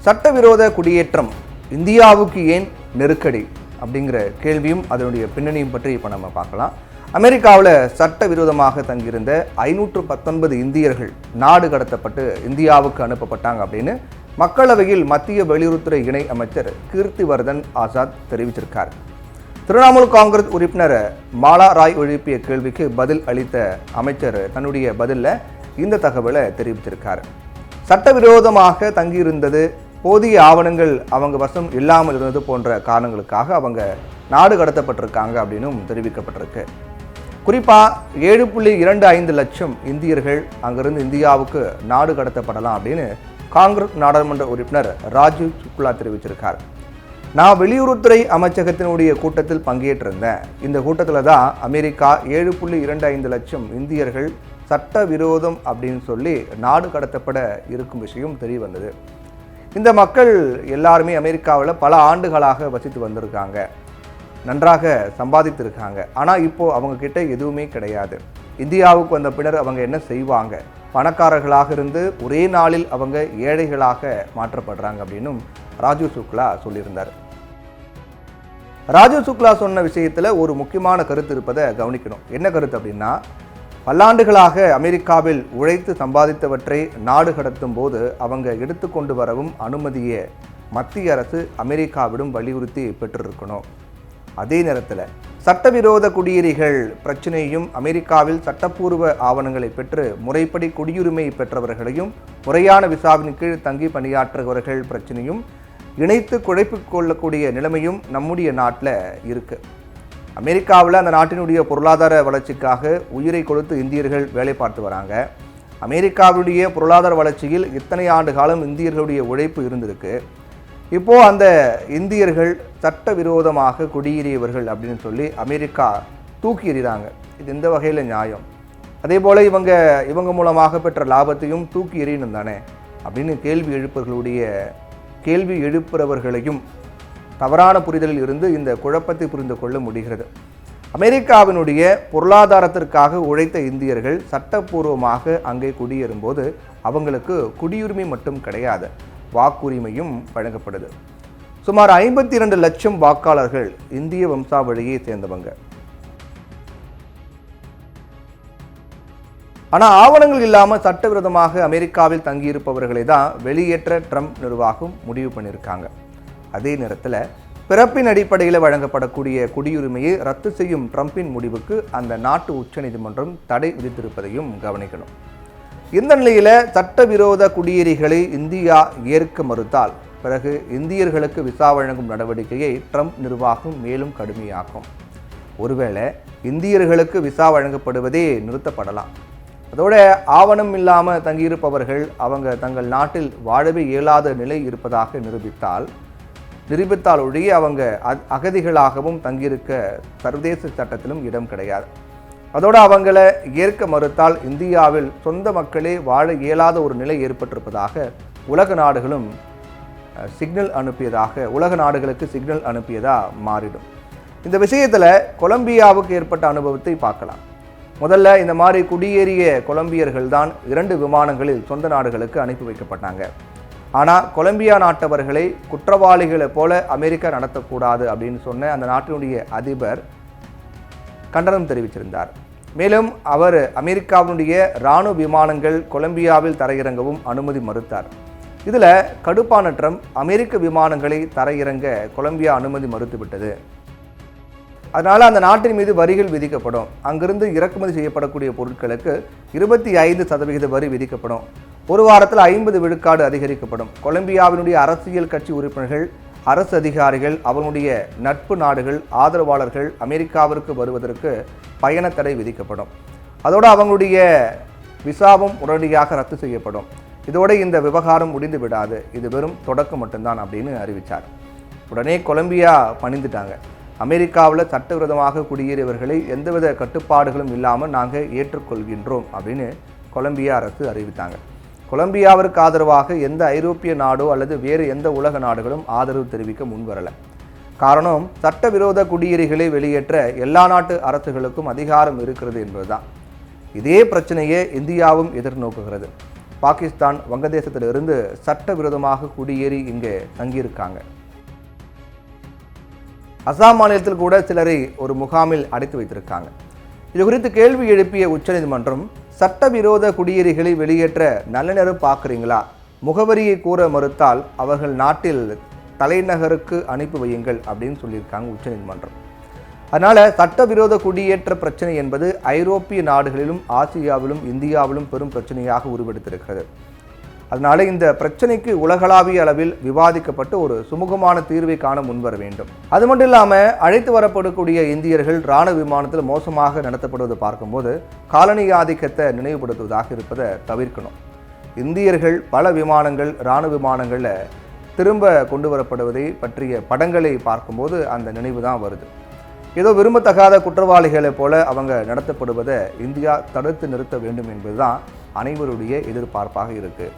சட்டவிரோத குடியேற்றம் இந்தியாவுக்கு ஏன் நெருக்கடி அப்படிங்கிற கேள்வியும் அதனுடைய பின்னணியும் பற்றி இப்போ நம்ம பார்க்கலாம். அமெரிக்காவில் சட்டவிரோதமாக தங்கியிருந்த 519 இந்தியர்கள் நாடு கடத்தப்பட்டு இந்தியாவுக்கு அனுப்பப்பட்டாங்க அப்படின்னு மக்களவையில் மத்திய வெளியுறவுத்துறை இணை அமைச்சர் கீர்த்திவர்தன் ஆசாத் தெரிவிச்சிருக்கார். திரிணாமுல் காங்கிரஸ் உறுப்பினர் மாலா ராய் எழுப்பிய கேள்விக்கு பதில் அளித்த அமைச்சர் தன்னுடைய பதிலில் இந்த தகவலை தெரிவிச்சிருக்கார். சட்டவிரோதமாக தங்கியிருந்தது, போதிய ஆவணங்கள் அவங்க வசம் இல்லாமல் இருந்தது போன்ற காரணங்களுக்காக அவங்க நாடு கடத்தப்பட்டிருக்காங்க அப்படின்னும் தெரிவிக்கப்பட்டிருக்கு. குறிப்பாக 7.25 லட்சம் இந்தியர்கள் அங்கிருந்து இந்தியாவுக்கு நாடு கடத்தப்படலாம் அப்படின்னு காங்கிரஸ் நாடாளுமன்ற உறுப்பினர் ராஜீவ் சுக்லா தெரிவிச்சிருக்கார். நான் வெளியுறவுத்துறை அமைச்சகத்தினுடைய கூட்டத்தில் பங்கேற்றிருந்தேன். இந்த கூட்டத்தில் தான் அமெரிக்கா 7.25 லட்சம் இந்தியர்கள் சட்டவிரோதம் அப்படின்னு சொல்லி நாடு கடத்தப்பட இருக்கும் விஷயம் தெரிய வந்தது. இந்த மக்கள் எல்லாருமே அமெரிக்காவில் பல ஆண்டுகளாக வசித்து வந்திருக்காங்க, நன்றாக சம்பாதித்திருக்காங்க. ஆனால் இப்போது அவங்கக்கிட்ட எதுவுமே கிடையாது. இந்தியாவுக்கு வந்த பின்னர் அவங்க என்ன செய்வாங்க? பணக்காரர்களாக இருந்து ஒரே நாளில் அவங்க ஏழைகளாக மாற்றப்படுறாங்க அப்படின்னும் ராஜீவ் சுக்லா சொல்லியிருந்தார். ராஜீவ் சுக்லா சொன்ன விஷயத்தில் ஒரு முக்கியமான கருத்து இருப்பதை கவனிக்கணும். என்ன கருத்து அப்படின்னா, பல்லாண்டுகளாக அமெரிக்காவில் உழைத்து சம்பாதித்தவற்றை நாடு கடத்தும் போது அவங்க எடுத்துக்கொண்டு வரவும் அனுமதியை மத்திய அரசு அமெரிக்காவிடம் வலியுறுத்தி பெற்றிருக்கணும். அதே நேரத்தில் சட்டவிரோத குடியேறிகள் பிரச்சனையும் அமெரிக்காவில் சட்டப்பூர்வ ஆவணங்களை பெற்று முறைப்படி குடியுரிமை பெற்றவர்களையும் முறையான விசாவின் கீழ் தங்கி பணியாற்றுபவர்கள் பிரச்சனையும் இணைத்து குழப்பிக் கொள்ளக்கூடிய நிலைமையும் நம்முடைய நாட்டில் இருக்குது. அமெரிக்காவில் அந்த நாட்டினுடைய பொருளாதார வளர்ச்சிக்காக உயிரை கொடுத்து இந்தியர்கள் வேலை பார்த்து வராங்க. அமெரிக்காவுடைய பொருளாதார வளர்ச்சியில் இத்தனை ஆண்டு காலம் இந்தியர்களுடைய உழைப்பு இருந்திருக்கு. இப்போது அந்த இந்தியர்கள் சட்டவிரோதமாக குடியேறியவர்கள் அப்படின்னு சொல்லி அமெரிக்கா தூக்கி எறிகிறாங்க. இது எந்த வகையில் நியாயம்? அதே போல் இவங்க மூலமாக பெற்ற லாபத்தையும் தூக்கி எறியணும் தானே அப்படின்னு கேள்வி எழுப்புறவர்களையும் தவறான புரிதலில் இருந்து இந்த குழப்பத்தை புரிந்து கொள்ள முடிகிறது. அமெரிக்காவினுடைய பொருளாதாரத்திற்காக உழைத்த இந்தியர்கள் சட்டப்பூர்வமாக அங்கே குடியேறும்போது அவங்களுக்கு குடியுரிமை மட்டும் கிடையாது, வாக்குரிமையும் வழங்கப்படுது. சுமார் 52 லட்சம் வாக்காளர்கள் இந்திய வம்சாவளியை சேர்ந்தவங்க. ஆனால் ஆவணங்கள் இல்லாமல் சட்டவிரோதமாக அமெரிக்காவில் தங்கியிருப்பவர்களை தான் வெளியேற்ற ட்ரம்ப் நிர்வாகம் முடிவு பண்ணியிருக்காங்க. அதே நேரத்தில் பிறப்பின் அடிப்படையில் வழங்கப்படக்கூடிய குடியுரிமையை ரத்து செய்யும் ட்ரம்பின் முடிவுக்கு அந்த நாட்டு உச்சநீதிமன்றம் தடை விதித்திருப்பதையும் கவனிக்கணும். இந்த நிலையில் சட்டவிரோத குடியேறிகளை இந்தியா ஏற்க மறுத்தால் பிறகு இந்தியர்களுக்கு விசா வழங்கும் நடவடிக்கையை ட்ரம்ப் நிர்வாகம் மேலும் கடுமையாக்கும். ஒருவேளை இந்தியர்களுக்கு விசா வழங்கப்படுவதே நிறுத்தப்படலாம். அதோட ஆவணம் இல்லாமல் தங்கியிருப்பவர்கள் அவங்க தங்கள் நாட்டில் வாழவே இயலாத நிலை இருப்பதாக நிரூபித்தால் ஒழிய அவங்க அகதிகளாகவும் தங்கியிருக்க சர்வதேச சட்டத்திலும் இடம் கிடையாது. அதோடு அவங்களை ஏற்க மறுத்தால் இந்தியாவில் சொந்த மக்களே வாழ இயலாத ஒரு நிலை ஏற்பட்டிருப்பதாக உலக நாடுகளுக்கு சிக்னல் அனுப்பியதாக மாறிடும். இந்த விஷயத்தில் கொலம்பியாவுக்கு ஏற்பட்ட அனுபவத்தை பார்க்கலாம். முதல்ல இந்த மாதிரி குடியேறிய கொலம்பியர்கள் தான் 2 விமானங்களில் சொந்த நாடுகளுக்கு அனுப்பி வைக்கப்பட்டாங்க. ஆனால் கொலம்பியா நாட்டவர்களை குற்றவாளிகளை போல அமெரிக்கா நடத்தக்கூடாது அப்படின்னு சொன்ன அந்த நாட்டினுடைய அதிபர் கண்டனம் தெரிவிச்சிருந்தார். மேலும் அவர் அமெரிக்காவினுடைய இராணுவ விமானங்கள் கொலம்பியாவில் தரையிறங்கவும் அனுமதி மறுத்தார். இதில் கடுப்பான ட்ரம்ப் அமெரிக்க விமானங்களை தரையிறங்க கொலம்பியா அனுமதி மறுத்துவிட்டது. அதனால் அந்த நாட்டின் மீது வரிகள் விதிக்கப்படும். அங்கிருந்து இறக்குமதி செய்யப்படக்கூடிய பொருட்களுக்கு 25% வரி விதிக்கப்படும். ஒரு வாரத்தில் 50 விழுக்காடு அதிகரிக்கப்படும். கொலம்பியாவினுடைய அரசியல் கட்சி உறுப்பினர்கள், அரசு அதிகாரிகள், அவனுடைய நட்பு நாடுகள், ஆதரவாளர்கள் அமெரிக்காவிற்கு வருவதற்கு பயண தடை விதிக்கப்படும். அதோடு அவங்களுடைய விசாவும் உடனடியாக ரத்து செய்யப்படும். இதோடு இந்த விவகாரம் முடிந்து விடாது, இது வெறும் தொடக்கம் மட்டும்தான் அப்படின்னு அறிவித்தார். உடனே கொலம்பியா பணிந்துட்டாங்க. அமெரிக்காவில் சட்டவிரோதமாக குடியேறியவர்களை எந்தவித கட்டுப்பாடுகளும் இல்லாமல் நாங்கள் ஏற்றுக்கொள்கின்றோம் அப்படின்னு கொலம்பியா அரசு அறிவித்தாங்க. கொலம்பியாவிற்கு ஆதரவாக எந்த ஐரோப்பிய நாடோ அல்லது வேறு எந்த உலக நாடுகளும் ஆதரவு தெரிவிக்க முன்வரலை. காரணம், சட்டவிரோத குடியேறிகளை வெளியேற்ற எல்லா நாட்டு அரசுகளுக்கும் அதிகாரம் இருக்கிறது என்பதுதான். இதே பிரச்சனையை இந்தியாவும் எதிர்நோக்குகிறது. பாகிஸ்தான், வங்கதேசத்திலிருந்து சட்டவிரோதமாக குடியேறி இங்கே தங்கியிருக்காங்க. அசாம் மாநிலத்தில் கூட சிலரை ஒரு முகாமில் அடைத்து வைத்திருக்காங்க. இது குறித்து கேள்வி எழுப்பிய உச்சநீதிமன்றம், சட்டவிரோத குடியேறிகளை வெளியேற்ற நல்ல நேரம் பார்க்குறீங்களா, முகவரியை கூற மறுத்தால் அவர்கள் நாட்டில் தலைநகருக்கு அனுப்பி வையுங்கள் அப்படின்னு சொல்லியிருக்காங்க உச்சநீதிமன்றம். அதனால் சட்டவிரோத குடியேற்ற பிரச்சனை என்பது ஐரோப்பிய நாடுகளிலும் ஆசியாவிலும் இந்தியாவிலும் பெரும் பிரச்சனையாக உருவெடுத்திருக்கிறது. அதனால இந்த பிரச்சனைக்கு உலகளாவிய அளவில் விவாதிக்கப்பட்டு ஒரு சுமூகமான தீர்வை காண முன்வர வேண்டும். அது மட்டும் இல்லாமல் அழைத்து வரப்படக்கூடிய இந்தியர்கள் இராணுவ விமானத்தில் மோசமாக நடத்தப்படுவதை பார்க்கும்போது காலனி ஆதிக்கத்தை நினைவுபடுத்துவதாக இருப்பதை தவிர்க்கணும். இந்தியர்கள் பல விமானங்கள், இராணுவ விமானங்களில் திரும்ப கொண்டு வரப்படுவதை பற்றிய படங்களை பார்க்கும்போது அந்த நினைவு தான் வருது. ஏதோ விரும்பத்தகாத குற்றவாளிகளை போல அவங்க நடத்தப்படுவதை இந்தியா தடுத்து நிறுத்த வேண்டும் என்பதுதான் அனைவருடைய எதிர்பார்ப்பாக இருக்குது.